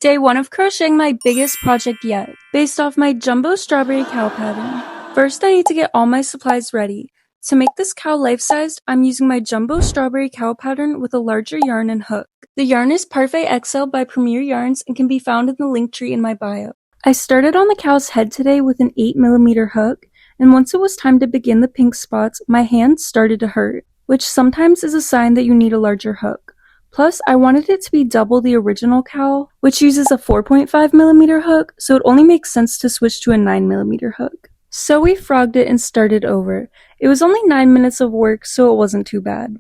Day 1 of crocheting my biggest project yet, based off my jumbo strawberry cow pattern. First, I need to get all my supplies ready. To make this cow life-sized, I'm using my jumbo strawberry cow pattern with a larger yarn and hook. The yarn is Parfait XL by Premier Yarns and can be found in the link tree in my bio. I started on the cow's head today with an 8mm hook, and once it was time to begin the pink spots, my hands started to hurt, which sometimes is a sign that you need a larger hook. Plus, I wanted it to be double the original cow, which uses a 4.5mm hook, so it only makes sense to switch to a 9mm hook. So we frogged it and started over. It was only 9 minutes of work, so it wasn't too bad.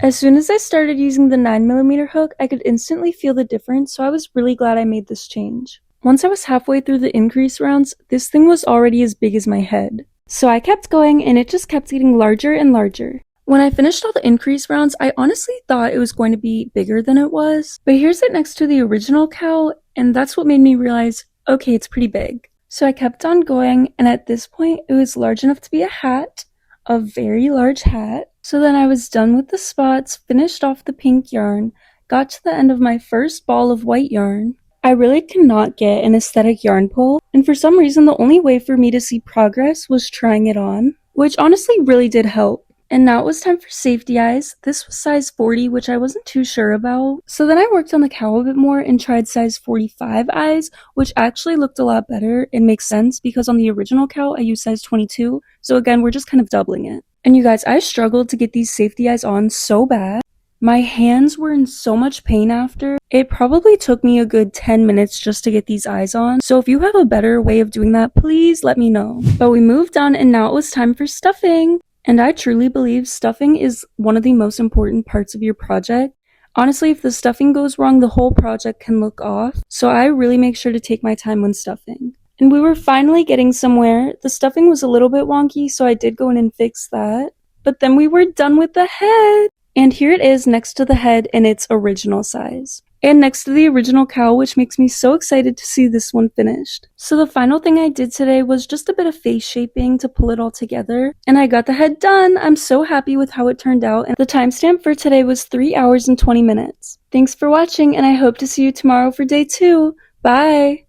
As soon as I started using the 9mm hook, I could instantly feel the difference, so I was really glad I made this change. Once I was halfway through the increase rounds, this thing was already as big as my head. So I kept going, and it just kept getting larger and larger. When I finished all the increase rounds, I honestly thought it was going to be bigger than it was, but here's it next to the original cow, and that's what made me realize, okay, it's pretty big. So I kept on going, and at this point, it was large enough to be a hat, a very large hat. So then I was done with the spots, finished off the pink yarn, got to the end of my first ball of white yarn. I really cannot get an aesthetic yarn pull, and for some reason, the only way for me to see progress was trying it on, which honestly really did help. And now it was time for safety eyes. This was size 40, which I wasn't too sure about. So then I worked on the cow a bit more and tried size 45 eyes, which actually looked a lot better. It makes sense because on the original cow, I used size 22. So again, we're just kind of doubling it. And you guys, I struggled to get these safety eyes on so bad. My hands were in so much pain after. It probably took me a good 10 minutes just to get these eyes on. So if you have a better way of doing that, please let me know. But we moved on and now it was time for stuffing. And I truly believe stuffing is one of the most important parts of your project. Honestly, if the stuffing goes wrong, the whole project can look off. So I really make sure to take my time when stuffing. And we were finally getting somewhere. The stuffing was a little bit wonky, so I did go in and fix that. But then we were done with the head. And here it is next to the head in its original size. And next to the original cow, which makes me so excited to see this one finished. So the final thing I did today was just a bit of face shaping to pull it all together. And I got the head done! I'm so happy with how it turned out. And the timestamp for today was 3 hours and 20 minutes. Thanks for watching, and I hope to see you tomorrow for day 2. Bye!